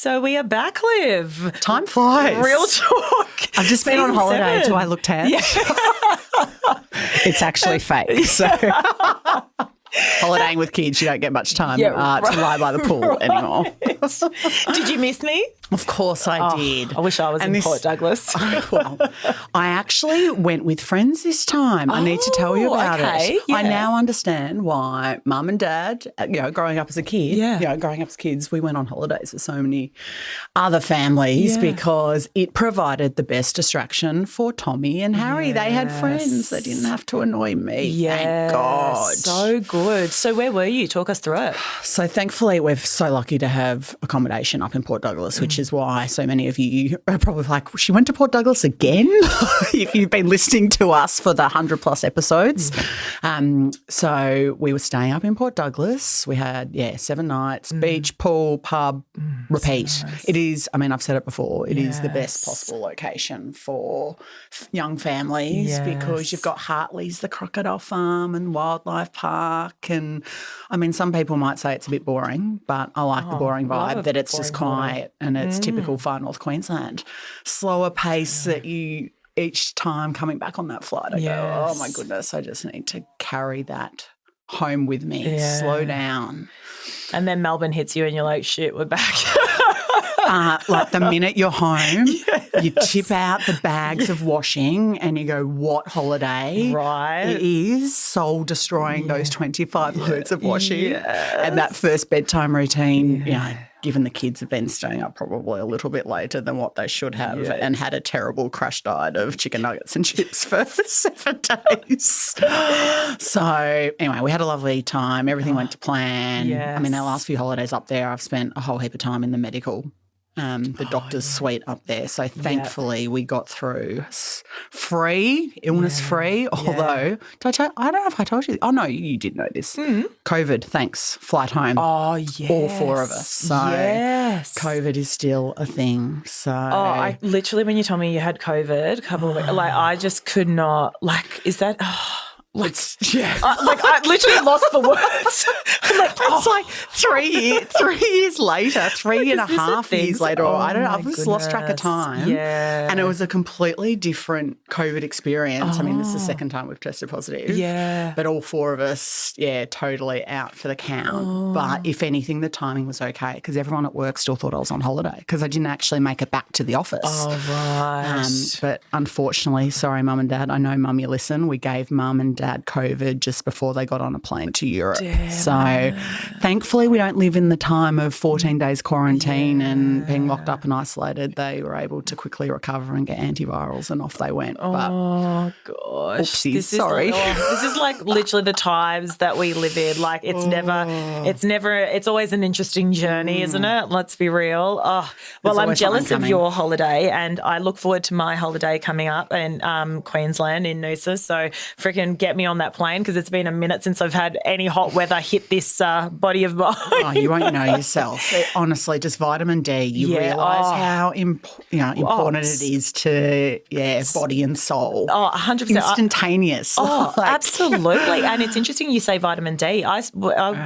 So we are back, Liv. Time flies. Real talk. I've just been on Season holiday. 7. Do I look tan? Yeah. It's actually fake. So holidaying with kids, you don't get much time to lie by the pool anymore. Did you miss me? Of course I did. I wish I was in Port Douglas. Well, I actually went with friends this time. I need to tell you about it. Yeah. I now understand why Mum and Dad, growing up as a kid, growing up as kids, we went on holidays with so many other families because it provided the best distraction for Tommy and Harry. They had friends. They didn't have to annoy me. Thank God. So good. So where were you? Talk us through it. So thankfully we're so lucky to have accommodation up in Port Douglas, which is why so many of you are probably like, she went to Port Douglas again? If you've been listening to us for the 100+ episodes. So we were staying up in Port Douglas. We had, 7 nights, beach, pool, pub, repeat. So nice. It is, I mean, I've said it before, it is the best possible location for young families because you've got Hartley's, the crocodile farm and wildlife park. And I mean, some people might say it's a bit boring, but I like the boring vibe that it's just quiet and it's typical far north Queensland. Slower pace that you each time coming back on that flight, I go, oh my goodness, I just need to carry that home with me. Slow down. And then Melbourne hits you and you're like, shit, we're back. Like the minute you're home, you tip out the bags of washing and you go, what holiday? Right. It is soul destroying those 25 loads of washing and that first bedtime routine, given the kids have been staying up probably a little bit later than what they should have and had a terrible crash diet of chicken nuggets and chips for 7 days. So anyway, we had a lovely time. Everything went to plan. I mean, our last few holidays up there, I've spent a whole heap of time in the medical the doctor's suite up there. So thankfully we got through illness-free, although I don't know if I told you. Oh, no, you did know this. COVID, thanks, flight home. Oh, yes. All 4 of us. So COVID is still a thing. So I literally, when you told me you had COVID a couple of weeks, like I just could not, is that... I literally lost the words. It's like 3 years later, 3.5 years later. Or I don't know. I've just lost track of time. Yeah. And it was a completely different COVID experience. I mean, this is the second time we've tested positive. Yeah. But all 4 of us, totally out for the count. But if anything, the timing was okay because everyone at work still thought I was on holiday because I didn't actually make it back to the office. Oh, right. But unfortunately, sorry, Mum and Dad, I know Mum you listen, we gave Mum and Dad COVID just before they got on a plane to Europe. So thankfully we don't live in the time of 14 days quarantine and being locked up and isolated. They were able to quickly recover and get antivirals and off they went. Oh, gosh. Oopsies, this sorry. This is like literally the times that we live in. Like it's always an interesting journey, isn't it? Let's be real. Oh, well, I'm jealous of your holiday and I look forward to my holiday coming up in Queensland in Noosa. So freaking get me on that plane because it's been a minute since I've had any hot weather hit this body of mine. Oh, you won't know yourself. Honestly, just vitamin D. You realise how important it is to body and soul. Oh, 100%. Instantaneous. Absolutely. And it's interesting you say vitamin D. I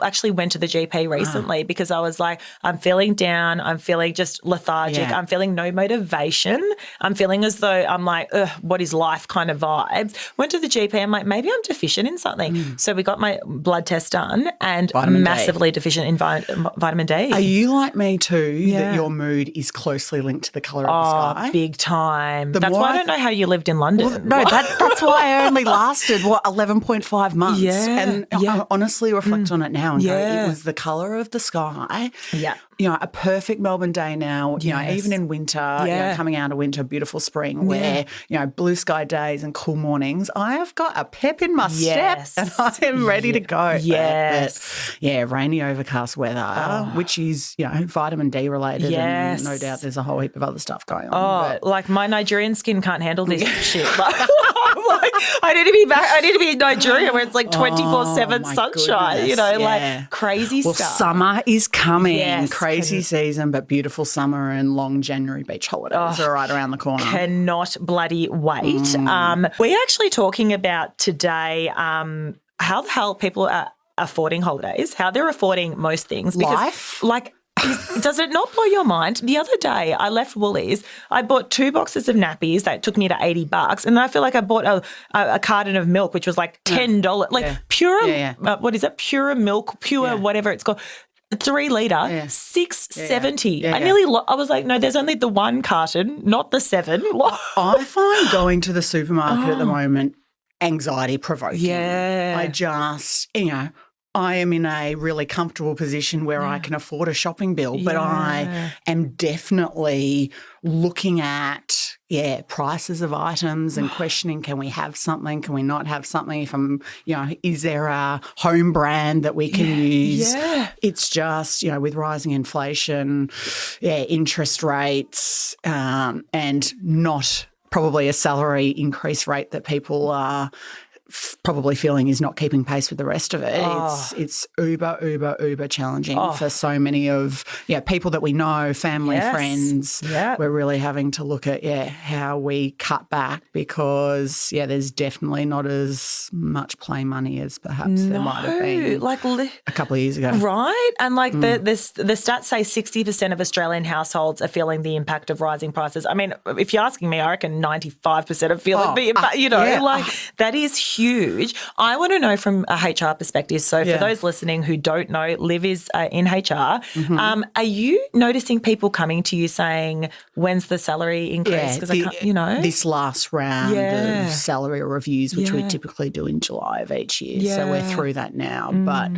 actually went to the GP recently because I was like, I'm feeling down. I'm feeling just lethargic. I'm feeling no motivation. I'm feeling as though I'm like, what is life kind of vibes. Went to the GP. I'm like, maybe I'm deficient in something. So we got my blood test done and massively deficient in vitamin D. Are you like me too, that your mood is closely linked to the colour of the sky? Big time. That's why I don't know how you lived in London. Well, no, that's why I only lasted, 11.5 months. And I honestly reflect on it now and go, it was the colour of the sky. Yeah. A perfect Melbourne day now, even in winter, coming out of winter, beautiful spring where, blue sky days and cool mornings, I have got a pep in my step and I am ready to go. Yes. But, rainy overcast weather, which is, vitamin D related and no doubt there's a whole heap of other stuff going on. Like my Nigerian skin can't handle this shit. I need to be back. I need to be in Nigeria where it's like 24/7 sunshine, like crazy stuff. Well, summer is coming. Yes. Crazy season, but beautiful summer and long January beach holidays are right around the corner. Cannot bloody wait. We're actually talking about today how the hell people are affording holidays, how they're affording most things. Because, Life? Does it not blow your mind? The other day I left Woolies. I bought 2 boxes of nappies that took me to $80, and I feel like I bought a carton of milk, which was like $10, pure. What is it? Pure milk, whatever it's called. 3 litre, $6.70. I was like, no, there's only the 1 carton, not the 7. I find going to the supermarket at the moment anxiety provoking. Yeah. I just, I am in a really comfortable position where I can afford a shopping bill, but I am definitely looking at, prices of items and questioning, can we have something, can we not have something? If I'm, is there a home brand that we can use? Yeah. It's just, with rising inflation, interest rates, and not probably a salary increase rate that people are probably feeling is not keeping pace with the rest of it. It's uber challenging for so many of people that we know, family, friends. We're really having to look at how we cut back because there's definitely not as much play money as perhaps there might have been a couple of years ago. Right. And the stats say 60% of Australian households are feeling the impact of rising prices. I mean, if you're asking me, I reckon 95% are feeling the impact, that is huge. I want to know from a HR perspective. So for those listening who don't know, Liv is in HR. Are you noticing people coming to you saying, when's the salary increase? Because this last round of salary reviews, which we typically do in July of each year. So we're through that now. But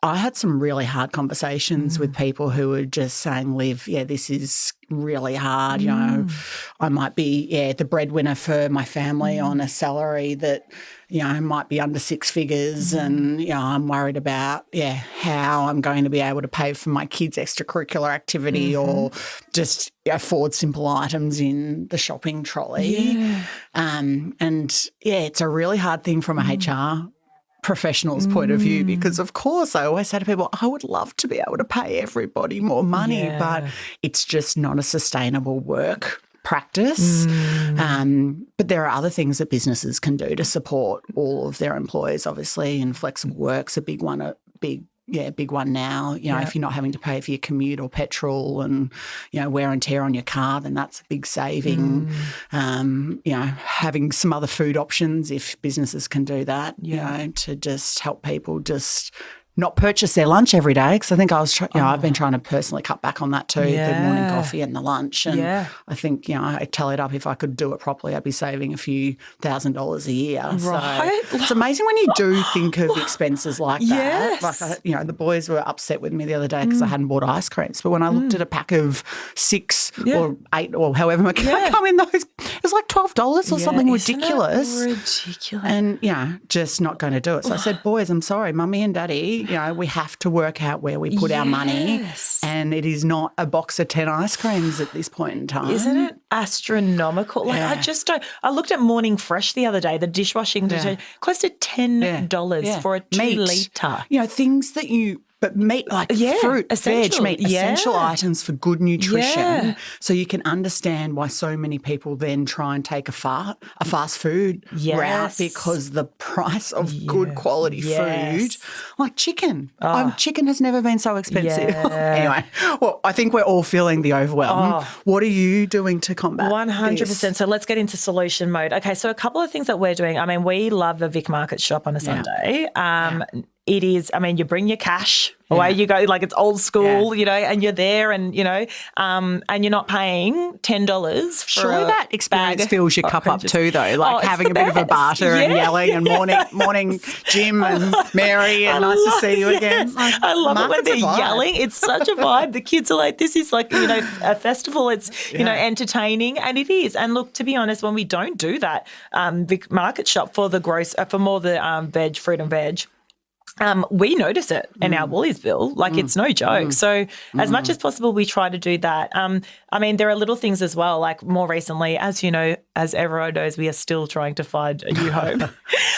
I had some really hard conversations with people who were just saying, Liv, this is really hard. I might be, the breadwinner for my family on a salary that, might be under 6 figures and, I'm worried about, how I'm going to be able to pay for my kids' extracurricular activity or just afford simple items in the shopping trolley. It's a really hard thing from a HR professional's point of view because, of course, I always say to people, I would love to be able to pay everybody more money, but it's just not a sustainable work practice. But there are other things that businesses can do to support all of their employees, obviously, and flexible work's a big one, big one now. If you're not having to pay for your commute or petrol and, wear and tear on your car, then that's a big saving. Having some other food options if businesses can do that, to just help people just not purchase their lunch every day, because I think I've been trying to personally cut back on that too, the morning coffee and the lunch. And I think, I tallied up, if I could do it properly, I'd be saving a few $1,000s a year. Right. So it's amazing when you do think of expenses like that. Like, the boys were upset with me the other day because I hadn't bought ice creams. But when I looked at a pack of 6 or 8 or however much come in those, it was like $12 or something ridiculous. Ridiculous. And, just not going to do it. So I said, boys, I'm sorry, Mummy and Daddy, we have to work out where we put our money, and it is not a box of 10 ice creams at this point in time. Isn't it astronomical? I just don't. I looked at Morning Fresh the other day, the dishwashing detergent, close to $10 for a 2 litre. Things that but meat, like fruit, veg, meat, essential items for good nutrition. So you can understand why so many people then try and take a fast food route, because the price of good quality food, like chicken. Chicken has never been so expensive. Anyway, well, I think we're all feeling the overwhelm. What are you doing to combat 100%. this? So let's get into solution mode. Okay, so a couple of things that we're doing. I mean, we love the Vic Market shop on a Sunday. It is, you bring your cash, away you go, like it's old school, and you're there and, and you're not paying $10 for Surely that experience fills your cup up too, though, like having a bit of a barter and yelling and morning Jim and Mary and nice to see you again. Like, I love it when they're yelling. It's such a vibe. The kids are like, this is like, a festival. It's, entertaining, and it is. And look, to be honest, when we don't do that, Vic Market shop for more the veg, fruit and veg, we notice it in our Woolies bill. Like it's no joke. So as much as possible, we try to do that. There are little things as well, like more recently, as you know, as everyone knows, we are still trying to find a new home.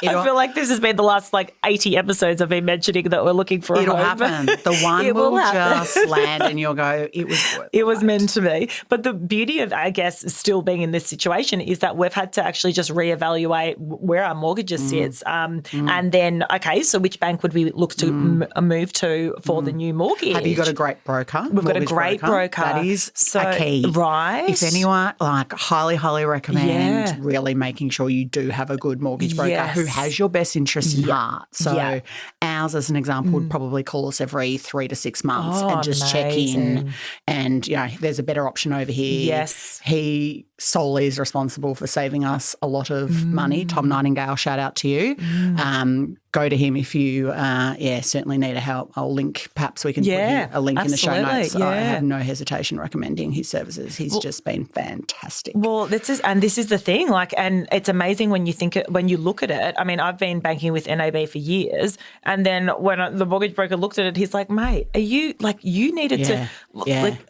I feel like this has been the last 80 episodes I've been mentioning that we're looking for a home. It'll happen. The one will just land and you'll go, it was worth it. It was meant to be. But the beauty of, I guess, still being in this situation is that we've had to actually just reevaluate where our mortgages sits. And then, okay, so which bank would we look to move to for the new mortgage? Have you got a great broker? We've got a great broker. That is a key. Right. If anyone, highly recommend really making sure you do have a good mortgage broker who has your best interest in heart. So ours, as an example, would probably call us every 3 to 6 months and just check in. And, there's a better option over here. Yes. He solely is responsible for saving us a lot of money. Tom Nightingale, shout out to you. Go to him if you, certainly need a help. I'll link, perhaps we can put a link in the show notes. I have no hesitation recommending his services. He's just been fantastic. Well, this is the thing, and it's amazing when you look at it. I mean, I've been banking with NAB for years, and then when the mortgage broker looked at it, he's like, mate, are you, you needed to,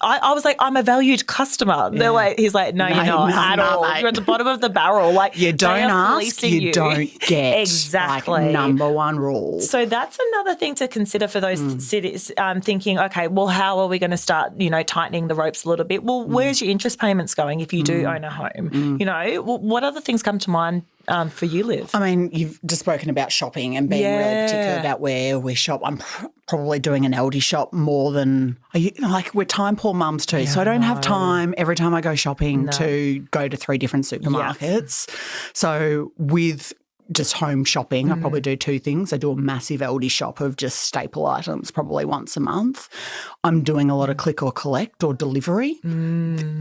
I was like, I'm a valued customer. They're like, he's like, no, you're not at all. Mate. You're at the bottom of the barrel. You don't ask, you don't get. Exactly. Number one rule. So that's another thing to consider for those cities, thinking, okay, well, how are we going to start, tightening the ropes a little bit? Well, where's your interest payments going if you do own a home? What other things come to mind for you, Liv? I mean, you've just spoken about shopping and being really particular about where we shop. I'm probably doing an Aldi shop more than we're time poor mums too. So I don't have time every time I go shopping to go to 3 different supermarkets. So with just home shopping, I probably do 2 things. I do a massive Aldi shop of just staple items probably once a month. I'm doing a lot of click or collect or delivery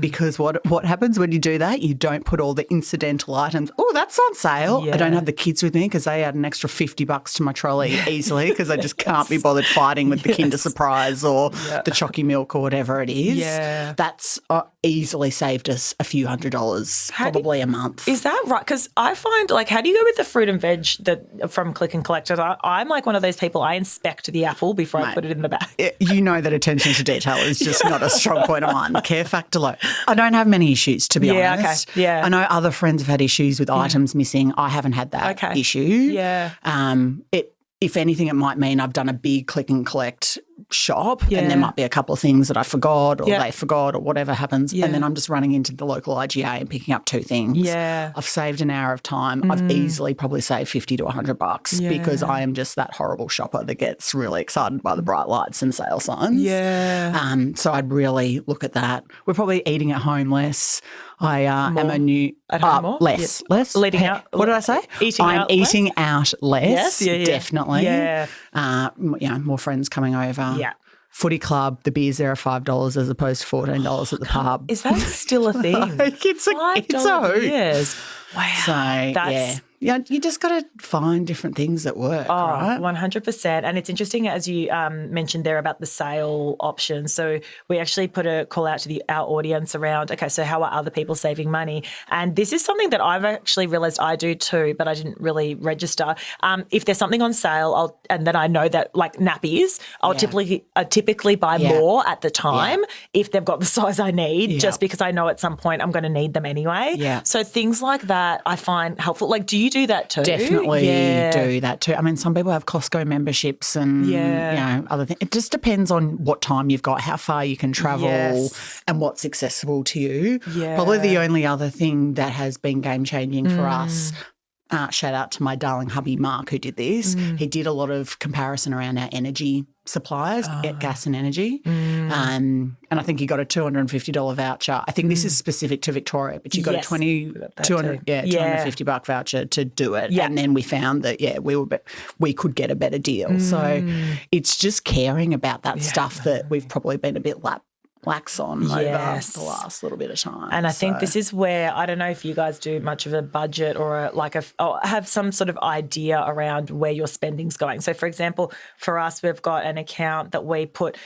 because what happens when you do that? You don't put all the incidental items. Oh, that's on sale. I don't have the kids with me because they add an extra $50 to my trolley easily because I just can't be bothered fighting with the Kinder Surprise or the Chocky Milk or whatever it is. Yeah. That's easily saved us a few $100s, probably a month. Is that right? Because I find, how do you go with the fruit and veg from Click and Collect? I'm like one of those people, I inspect the apple before I put it in the bag. You know that attention to detail is just not a strong point of mine. Care factor low. I don't have many issues, to be honest. Okay. Yeah. I know other friends have had issues with items missing. I haven't had that issue. Yeah. If anything, it might mean I've done a big Click and Collect shop and there might be a couple of things that I forgot or they forgot or whatever happens and then I'm just running into the local IGA and picking up 2 things. Yeah. I've saved an hour of time. I've easily probably saved $50 to $100 because I am just that horrible shopper that gets really excited by the bright lights and sale signs. Yeah. So I'd really look at that. We're probably eating at home less. I am a new at home more? Less. Eating out. What did I say? I'm eating out less. Yes, definitely. Yeah. More friends coming over. Yeah. Footy club, the beers there are $5 as opposed to $14 at the pub. Is that still a thing? It's a hoot. Yes. Wow. So you just got to find different things that work, right? 100%. And it's interesting, as you mentioned there about the sale option. So we actually put a call out to our audience around, okay, so how are other people saving money? And this is something that I've actually realised I do too, but I didn't really register. If there's something on sale, and then I know that nappies, I'll typically buy more at the time if they've got the size I need, just because I know at some point I'm going to need them anyway. Yeah. So things like that I find helpful. Do you do that too? Definitely do that too. I mean, some people have Costco memberships and other things. It just depends on what time you've got, how far you can travel and what's accessible to you. Yeah. Probably the only other thing that has been game-changing for us, shout out to my darling hubby Mark who did this. He did a lot of comparison around our energy suppliers, gas and energy. And I think he got a $250 voucher. I think this is specific to Victoria, but you got a $250 voucher to do it. Yeah. And then we found that, we could get a better deal. So it's just caring about that stuff that we've probably been a bit lax on over the last little bit of time. And I think this is where, I don't know if you guys do much of a budget or have some sort of idea around where your spending's going. So, for example, for us, we've got an account that we put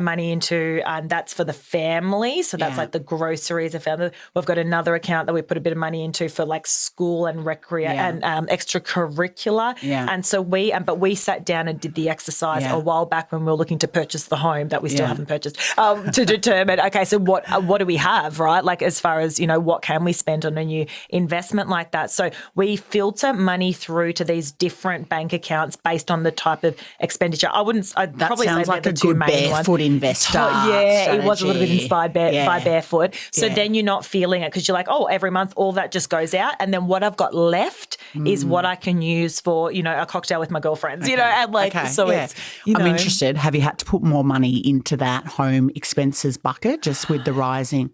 money into, and that's for the family. So that's like the groceries of family. We've got another account that we put a bit of money into for school and and extracurricular. Yeah. And so we sat down and did the exercise a while back when we were looking to purchase the home that we still haven't purchased, to determine, okay, so what do we have, right? Like as far as, what can we spend on a new investment like that? So we filter money through to these different bank accounts based on the type of expenditure. I'd That probably say sounds they're like the a two good main ones. barefoot investor. Yeah, it was a little bit inspired by barefoot. So Yeah. then you're not feeling it because you're like, oh, every month all that just goes out. And then what I've got left is what I can use for, a cocktail with my girlfriends, and like, so it's, I'm interested. Have you had to put more money into that home expenses bucket just with the rising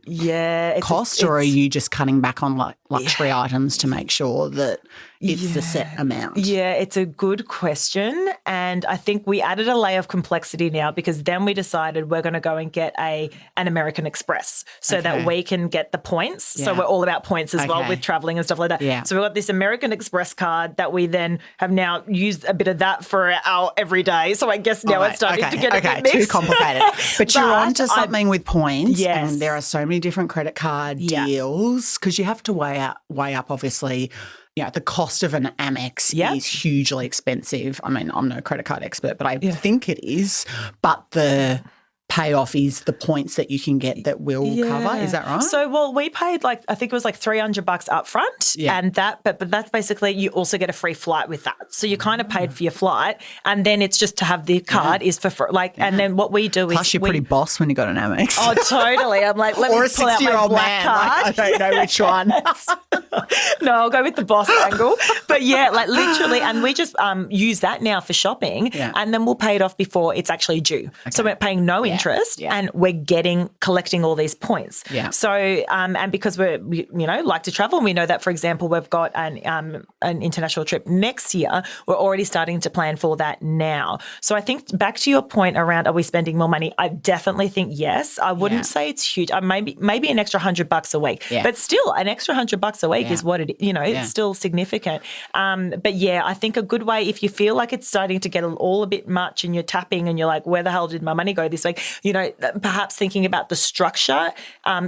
cost, or are you just cutting back on like luxury items to make sure that it's the set amount? Yeah, it's a good question. And I think we added a layer of complexity now because then we decided we're going to go and get an American Express so that we can get the points. Yeah. So we're all about points as well with traveling and stuff like that. Yeah. So we've got this American Express card that we then have now used a bit of that for our everyday. So I guess now it's starting to get a bit mixed. Too complicated. But you're onto something with points. Yes. And there are so many different credit card deals because you have to weigh up obviously. The cost of an Amex is hugely expensive. I mean, I'm no credit card expert, but I think it is. But the payoff is the points that you can get that will cover. Is that right? So, we paid I think it was $300 up front, and but that's basically you also get a free flight with that. So you kind of paid for your flight, and then it's just to have the card is for free. And then what we do is plus you're pretty boss when you got an Amex. Oh, totally. I'm like, let me pull out my black card. I don't know which one. No, I'll go with the boss angle. But literally, and we just use that now for shopping, and then we'll pay it off before it's actually due. Okay. So we're paying no interest, and we're collecting all these points. Yeah. So, and because we like to travel, and we know that, for example, we've got an international trip next year. We're already starting to plan for that now. So I think back to your point around, are we spending more money? I definitely think yes. I wouldn't say it's huge. Maybe an extra $100 a week, but still an extra $100 a week is what it, it's still significant. But I think a good way, if you feel like it's starting to get all a bit much and you're tapping and you're like, where the hell did my money go this week? Perhaps thinking about the structure,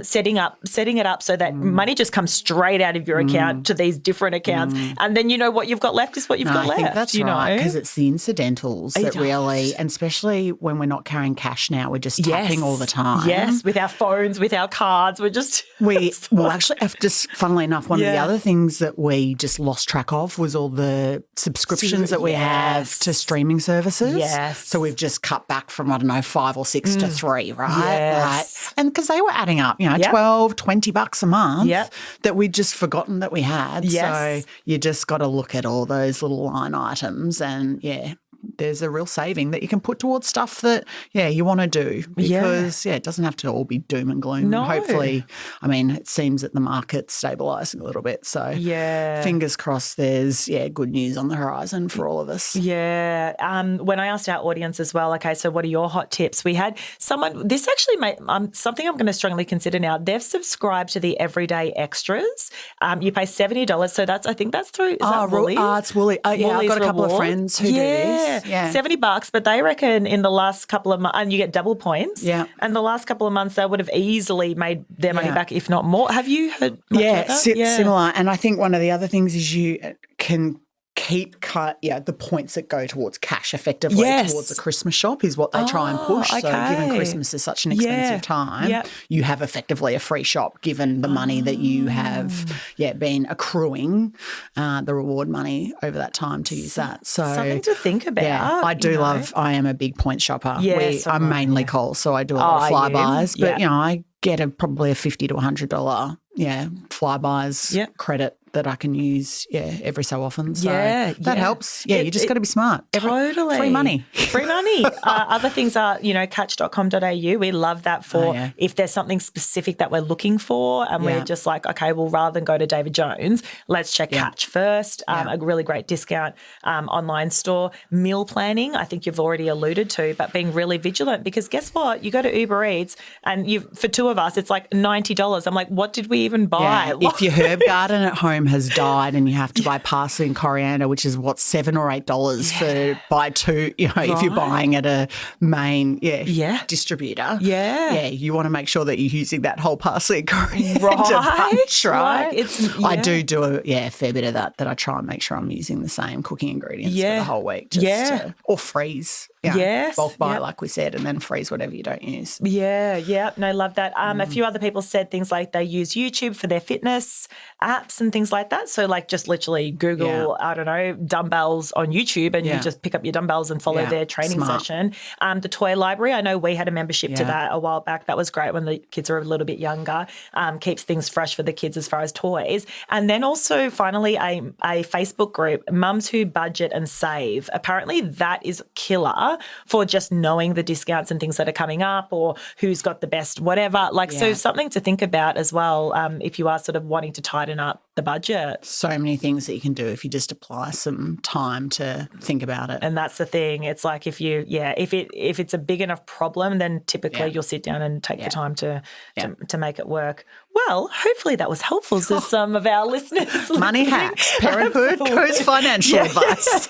setting it up so that money just comes straight out of your account to these different accounts. And then what you've got left is what you've got left. I think that's right, because it's the incidentals that really, and especially when we're not carrying cash now, we're just tapping all the time. Yes, with our phones, with our cards, we're just... Well, actually, just funnily enough, one of the other things that we just lost track of was all the subscriptions that we have to streaming services. Yes. So we've just cut back from, 5 or 6 to 3, right? Yes. Right. And because they were adding up, $12, $20 a month that we'd just forgotten that we had. Yes. So you just got to look at all those little line items and, there's a real saving that you can put towards stuff that, you want to do because, it doesn't have to all be doom and gloom. No. Hopefully, it seems that the market's stabilising a little bit. So fingers crossed there's, good news on the horizon for all of us. Yeah. When I asked our audience as well, okay, so what are your hot tips? We had someone, this actually made something I'm going to strongly consider now. They've subscribed to the Everyday Extras. You pay $70. So I think that's through, is that Woolies? It's Woolies. I've got a couple of friends who do this. Yeah. $70, but they reckon in the last couple of months, and you get double points. Yeah. And the last couple of months, they would have easily made their money back, if not more. Have you heard much about that? Similar. And I think one of the other things is you can keep the points that go towards cash effectively towards the Christmas shop is what they try and push. Okay. So given Christmas is such an expensive time, you have effectively a free shop given the money that you have been accruing, the reward money over that time to use that. So something to think about. Yeah, I do love, I am a big point shopper. Yes, I'm mainly Coles, so I do a lot of flybys. But, I get probably a $50 to $100 flybys credit that I can use every so often. So that helps. You just got to be smart. Totally. Free money. Free money. Other things are, catch.com.au. We love that for if there's something specific that we're looking for and we're just like, okay, well, rather than go to David Jones, let's check Catch first. A really great discount online store. Meal planning, I think you've already alluded to, but being really vigilant because guess what? You go to Uber Eats and for two of us, it's like $90. I'm like, what did we even buy? If your herb garden at home has died and you have to buy parsley and coriander, which is $7 or $8 for buy two, if you're buying at a main distributor. You want to make sure that you're using that whole parsley and coriander bunch, right? I do a fair bit of that I try and make sure I'm using the same cooking ingredients for the whole week or freeze Yes. Bulk buy, like we said, and then freeze whatever you don't use. Yeah. No, love that. A few other people said things like they use YouTube for their fitness apps and things like that. So like just literally Google, I don't know, dumbbells on YouTube and you just pick up your dumbbells and follow their training session. The toy library, I know we had a membership to that a while back. That was great when the kids are a little bit younger. Keeps things fresh for the kids as far as toys. And then also finally a Facebook group, Mums Who Budget and Save. Apparently that is killer for just knowing the discounts and things that are coming up or who's got the best whatever. So something to think about as well if you are sort of wanting to tighten up the budget. So many things that you can do if you just apply some time to think about it. And that's the thing. It's like if it's a big enough problem, then typically you'll sit down and take the time to make it work. Well, hopefully that was helpful to some of our listeners. Money hacks, parenthood, coach financial advice.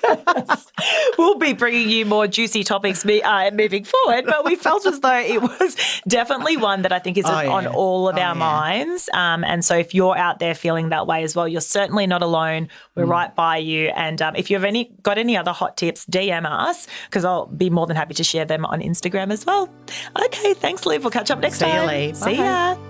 We'll be bringing you more juicy topics moving forward, but we felt as though it was definitely one that I think is on all of our minds. And so if you're out there feeling that way as well, you're certainly not alone. We're right by you. And if you've got any other hot tips, DM us because I'll be more than happy to share them on Instagram as well. Okay, thanks, Liv. We'll catch up next time. See you, Lee. See ya.